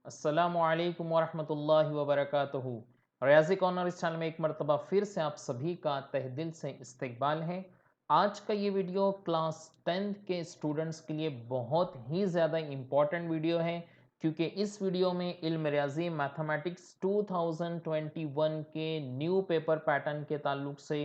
अस्सलामुअलैकुम वरहमतुल्लाहि वबरकातुहू। रियाज़ी कॉर्नर इस चैनल में एक मरतबा फिर से आप सभी का तहे दिल से इस्तकबाल है। आज का ये वीडियो क्लास 10th के स्टूडेंट्स के लिए बहुत ही ज़्यादा इम्पॉर्टेंट वीडियो है, क्योंकि इस वीडियो में इल्म रियाज़ी मैथमेटिक्स 2021 के न्यू पेपर पैटर्न के ताल्लुक से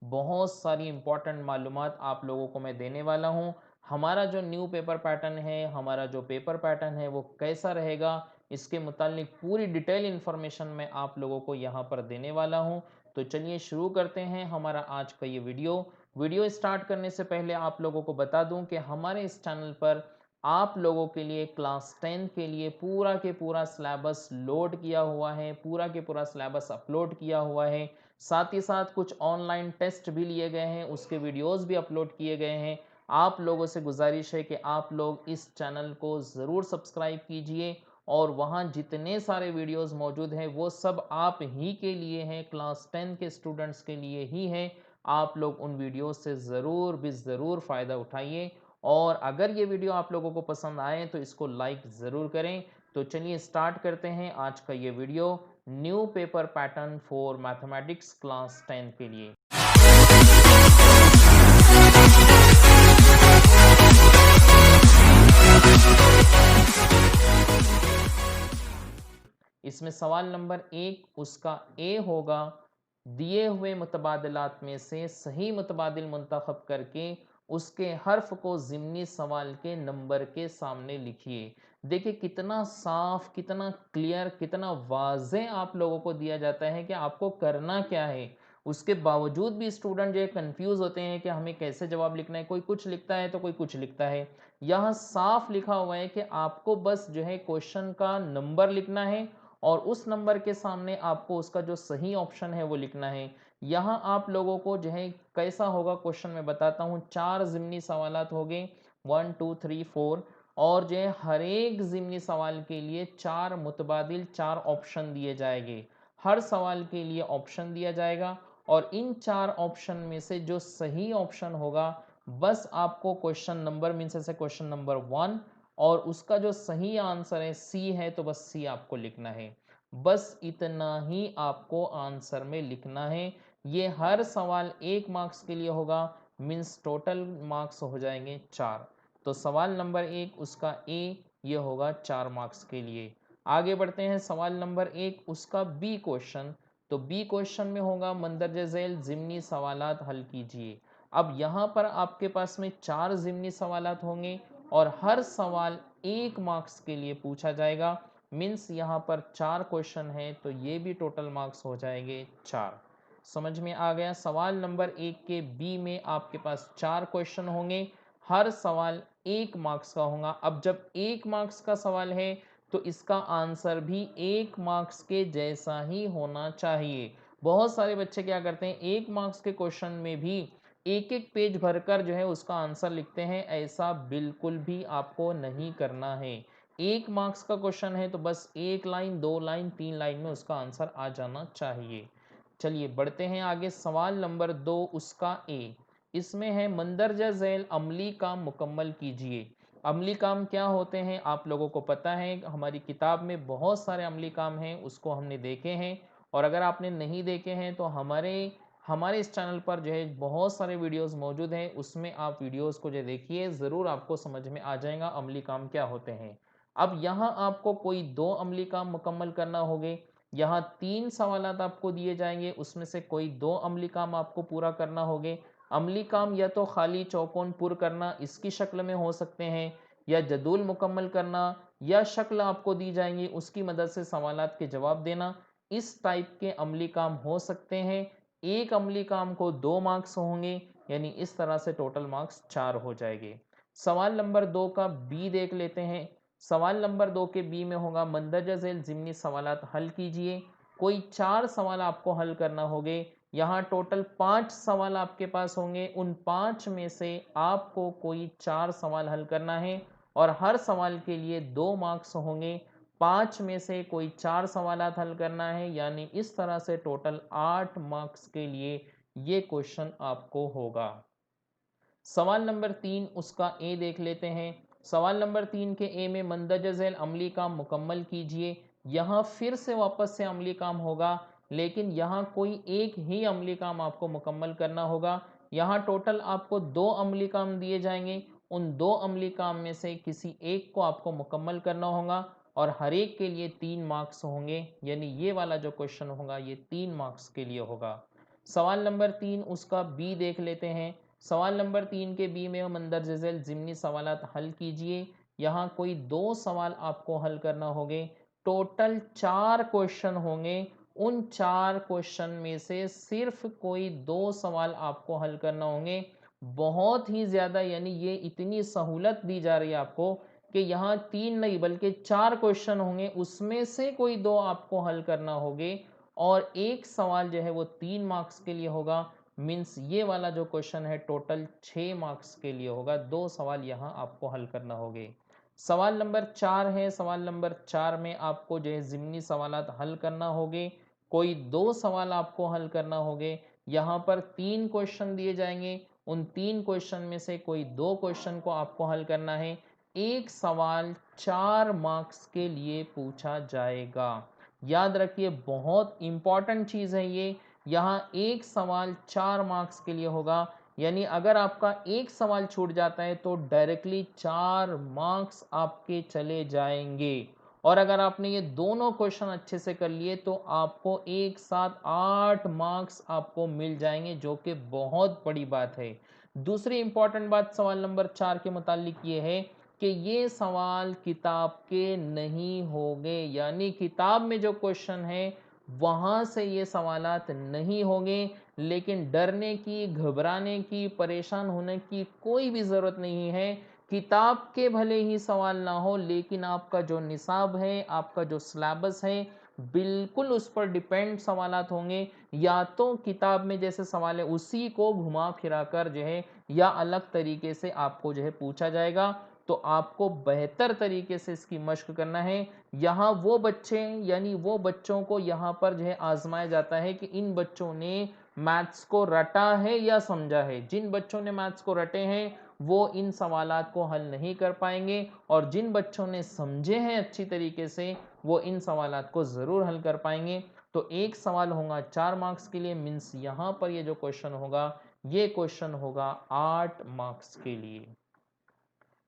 बहुत सारी इम्पॉर्टेंट मालूमात आप लोगों को मैं देने वाला हूँ। हमारा जो न्यू पेपर पैटर्न है, हमारा जो पेपर पैटर्न है वो कैसा रहेगा, इसके मुतालिक पूरी डिटेल इन्फॉर्मेशन मैं आप लोगों को यहाँ पर देने वाला हूँ। तो चलिए शुरू करते हैं हमारा आज का ये वीडियो स्टार्ट करने से पहले आप लोगों को बता दूं कि हमारे इस चैनल पर आप लोगों के लिए क्लास 10 के लिए पूरा के पूरा सिलेबस लोड किया हुआ है, पूरा के पूरा सिलेबस अपलोड किया हुआ है। साथ ही साथ कुछ ऑनलाइन टेस्ट भी लिए गए हैं, उसके वीडियोस भी अपलोड किए गए हैं। आप लोगों से गुजारिश है कि आप लोग इस चैनल को ज़रूर सब्सक्राइब कीजिए और वहाँ जितने सारे वीडियोस मौजूद हैं वो सब आप ही के लिए हैं, क्लास 10 के स्टूडेंट्स के लिए ही हैं। आप लोग उन वीडियोस से ज़रूर भी ज़रूर फ़ायदा उठाइए और अगर ये वीडियो आप लोगों को पसंद आए तो इसको लाइक ज़रूर करें। तो चलिए स्टार्ट करते हैं आज का ये video new paper pattern for mathematics class 10 के लिए। इसमें सवाल नंबर 1 उसका ए होगा, दिए हुए मुतबादलात में से सही मुतबादिल मुंतखब करके उसके हर्फ को ज़िमनी सवाल के नंबर के सामने लिखिए। देखिए कितना साफ, कितना क्लियर, कितना वाज़ेह आप लोगों को दिया जाता है कि आपको करना क्या है। उसके बावजूद भी स्टूडेंट जो है कंफ्यूज होते हैं कि हमें कैसे जवाब लिखना है, कोई कुछ लिखता है तो कोई कुछ लिखता है। यहाँ साफ लिखा हुआ है कि आपको बस जो है क्वेश्चन का नंबर लिखना है और उस नंबर के सामने आपको उसका जो सही ऑप्शन है वो लिखना है। यहाँ आप लोगों को जो है कैसा होगा क्वेश्चन मैं बताता हूँ। 4 ज़िमनी सवालात हो गए, 1 2 3 4, और जो है हर एक ज़िमनी सवाल के लिए 4 मुतबादिल 4 ऑप्शन दिए जाएंगे। हर सवाल के लिए ऑप्शन दिया जाएगा और इन 4 ऑप्शन में से जो सही ऑप्शन होगा बस आपको क्वेश्चन नंबर मीन्स ऐसे क्वेश्चन नंबर 1 और उसका जो सही आंसर है सी है तो बस सी आपको लिखना है। बस इतना ही आपको आंसर में लिखना है। ये हर सवाल 1 मार्क्स के लिए होगा, मीन्स टोटल मार्क्स हो जाएंगे 4। तो सवाल नंबर 1 उसका ए ये होगा 4 मार्क्स के लिए। आगे बढ़ते हैं सवाल नंबर 1 उसका बी क्वेश्चन। तो बी क्वेश्चन में होगा मंदरजा झैल ज़िमनी सवालात हल कीजिए। अब यहाँ पर आपके पास में 4 ज़िमनी सवालात होंगे और हर सवाल 1 मार्क्स के लिए पूछा जाएगा। मीन्स यहाँ पर 4 क्वेश्चन है तो ये भी टोटल मार्क्स हो जाएंगे 4। समझ में आ गया। सवाल नंबर 1 के बी में आपके पास 4 क्वेश्चन होंगे, हर सवाल 1 मार्क्स का होगा। अब जब 1 मार्क्स का सवाल है तो इसका आंसर भी 1 मार्क्स के जैसा ही होना चाहिए। बहुत सारे बच्चे क्या करते हैं, 1 मार्क्स के क्वेश्चन में भी एक एक पेज भरकर जो है उसका आंसर लिखते हैं। ऐसा बिल्कुल भी आपको नहीं करना है। 1 मार्क्स का क्वेश्चन है तो बस 1 लाइन 2 लाइन 3 लाइन में उसका आंसर आ जाना चाहिए। चलिए बढ़ते हैं आगे। सवाल नंबर 2 उसका ए। इसमें है मंदरजा झैल अमली काम मुकम्मल कीजिए। अमली काम क्या होते हैं आप लोगों को पता है, हमारी किताब में बहुत सारे अमली काम हैं, उसको हमने देखे हैं। और अगर आपने नहीं देखे हैं तो हमारे हमारे इस चैनल पर जो है बहुत सारे वीडियोस मौजूद हैं, उसमें आप वीडियोस को जो देखिए ज़रूर आपको समझ में आ जाएगा अमली काम क्या होते हैं। अब यहाँ आपको कोई 2 अमली काम मुकम्मल करना होंगे। यहाँ 3 सवालात आपको दिए जाएंगे, उसमें से कोई 2 अमली काम आपको पूरा करना होंगे। अमली काम या तो खाली चौकोन पुर करना इसकी शक्ल में हो सकते हैं, या जदूल मुकम्मल करना, या शक्ल आपको दी जाएंगी उसकी मदद से सवालात के जवाब देना। इस टाइप के अमली काम हो सकते हैं। एक अमली काम को 2 मार्क्स होंगे, यानी इस तरह से टोटल मार्क्स 4 हो जाएंगे। सवाल नंबर 2 का बी देख लेते हैं। सवाल नंबर 2 के बी में होगा मंदरजा झैल ज़िमनी सवालात हल कीजिए। कोई 4 सवाल आपको हल करना होंगे। यहाँ टोटल 5 सवाल आपके पास होंगे, उन 5 में से आपको कोई 4 सवाल हल करना है और हर सवाल के लिए 2 मार्क्स होंगे। 5 में से कोई 4 सवालात हल करना है, यानी इस तरह से टोटल 8 मार्क्स के लिए ये क्वेश्चन आपको होगा। सवाल नंबर 3 उसका ए देख लेते हैं। सवाल नंबर 3 के ए में मंदरजा झैल अमली काम मुकम्मल कीजिए। यहाँ फिर से वापस से अमली काम होगा, लेकिन यहाँ कोई एक ही अमली काम आपको मुकम्मल करना होगा। यहाँ टोटल आपको 2 अमली काम दिए जाएंगे। उन 2 अमली काम में से किसी एक को आपको मुकम्मल करना होगा और हर एक के लिए 3 मार्क्स होंगे, यानी ये वाला जो क्वेश्चन होगा ये 3 मार्क्स के लिए होगा। सवाल नंबर 3 उसका बी देख लेते हैं। सवाल नंबर 3 के बी में मंदरजा झैल ज़िमनी सवालात हल कीजिए। यहाँ कोई 2 सवाल आपको हल करना होंगे। टोटल 4 क्वेश्चन होंगे। उन 4 क्वेश्चन में से सिर्फ कोई 2 सवाल आपको हल करना होंगे। बहुत ही ज़्यादा, यानी ये इतनी सहूलत दी जा रही है आपको कि यहाँ 3 नहीं बल्कि 4 क्वेश्चन होंगे, उसमें से कोई 2 आपको हल करना होंगे और एक सवाल जो है वो 3 मार्क्स के लिए होगा। मीन्स ये वाला जो क्वेश्चन है टोटल 6 मार्क्स के लिए होगा। 2 सवाल यहाँ आपको हल करना होंगे। सवाल नंबर 4 है। सवाल नंबर 4 में आपको जो है ज़िमनी सवालात हल करना होंगे। कोई 2 सवाल आपको हल करना होंगे। यहाँ पर 3 क्वेश्चन दिए जाएंगे। उन 3 क्वेश्चन में से कोई 2 क्वेश्चन को आपको हल करना है। एक सवाल 4 मार्क्स के लिए पूछा जाएगा। याद रखिए, बहुत इंपॉर्टेंट चीज़ है ये। यहाँ एक सवाल 4 मार्क्स के लिए होगा, यानी अगर आपका एक सवाल छूट जाता है तो डायरेक्टली 4 मार्क्स आपके चले जाएंगे। और अगर आपने ये दोनों क्वेश्चन अच्छे से कर लिए तो आपको एक साथ 8 मार्क्स आपको मिल जाएंगे, जो कि बहुत बड़ी बात है। दूसरी इंपॉर्टेंट बात सवाल नंबर 4 के मुतालिक ये है कि ये सवाल किताब के नहीं होंगे, यानी किताब में जो क्वेश्चन है वहाँ से ये सवालात नहीं होंगे। लेकिन डरने की, घबराने की, परेशान होने की कोई भी ज़रूरत नहीं है। किताब के भले ही सवाल ना हो, लेकिन आपका जो निसाब है, आपका जो सिलेबस है, बिल्कुल उस पर डिपेंड सवालात होंगे। या तो किताब में जैसे सवाल है उसी को घुमा फिरा कर जो है या अलग तरीके से आपको जो है पूछा जाएगा। तो आपको बेहतर तरीके से इसकी मश्क करना है। यहाँ वो बच्चे, यानी वो बच्चों को यहाँ पर जो है आजमाया जाता है कि इन बच्चों ने मैथ्स को रटा है या समझा है। जिन बच्चों ने मैथ्स को रटे हैं वो इन सवालात को हल नहीं कर पाएंगे, और जिन बच्चों ने समझे हैं अच्छी तरीके से वो इन सवालात को ज़रूर हल कर पाएंगे। तो एक सवाल होगा 4 मार्क्स के लिए। मीन्स यहाँ पर ये जो क्वेश्चन होगा ये क्वेश्चन होगा 8 मार्क्स के लिए।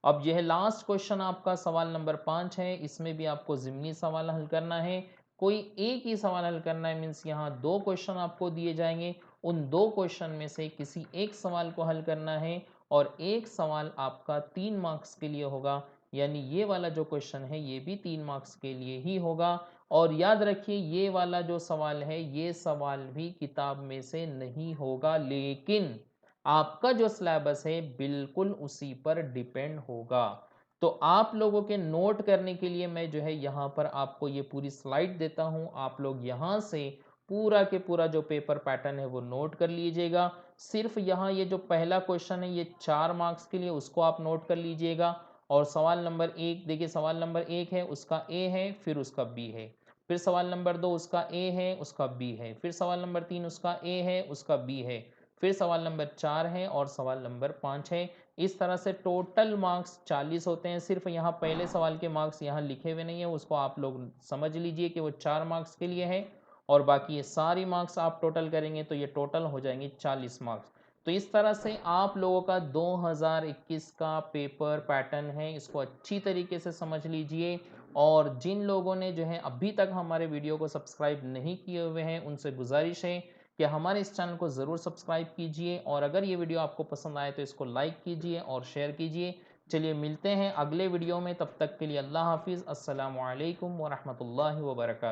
अब यह लास्ट क्वेश्चन आपका सवाल नंबर 5 है। इसमें भी आपको ज़िमनी सवाल हल करना है। कोई एक ही सवाल हल करना है। मीन्स यहाँ 2 क्वेश्चन आपको दिए जाएंगे। उन 2 क्वेश्चन में से किसी एक सवाल को हल करना है और एक सवाल आपका 3 मार्क्स के लिए होगा। यानी ये वाला जो क्वेश्चन है ये भी 3 मार्क्स के लिए ही होगा। और याद रखिए, ये वाला जो सवाल है ये सवाल भी किताब में से नहीं होगा, लेकिन आपका जो सिलेबस है बिल्कुल उसी पर डिपेंड होगा। तो आप लोगों के नोट करने के लिए मैं जो है यहाँ पर आपको ये पूरी स्लाइड देता हूँ। आप लोग यहाँ से पूरा के पूरा जो पेपर पैटर्न है वो नोट कर लीजिएगा। सिर्फ यहाँ ये जो पहला क्वेश्चन है ये 4 मार्क्स के लिए, उसको आप नोट कर लीजिएगा। और सवाल नंबर 1 देखिए, सवाल नंबर 1 है उसका ए है, फिर उसका बी है। फिर सवाल नंबर 2 उसका ए है, उसका बी है। फिर सवाल नंबर 3 उसका ए है, उसका बी है। फिर सवाल नंबर 4 है और सवाल नंबर 5 है। इस तरह से टोटल मार्क्स 40 होते हैं। सिर्फ यहाँ पहले सवाल के मार्क्स यहाँ लिखे हुए नहीं है, उसको आप लोग समझ लीजिए कि वो 4 मार्क्स के लिए है। और बाकी ये सारी मार्क्स आप टोटल करेंगे तो ये टोटल हो जाएंगे 40 मार्क्स। तो इस तरह से आप लोगों का 2021 का पेपर पैटर्न है, इसको अच्छी तरीके से समझ लीजिए। और जिन लोगों ने जो है अभी तक हमारे वीडियो को सब्सक्राइब नहीं किए हुए हैं उनसे गुजारिश है कि हमारे इस चैनल को ज़रूर सब्सक्राइब कीजिए, और अगर ये वीडियो आपको पसंद आए तो इसको लाइक कीजिए और शेयर कीजिए। चलिए मिलते हैं अगले वीडियो में, तब तक के लिए अल्लाह हाफिज़। अस्सलामु अलैकुम वरहमतुल्लाहि वबरकातुहू।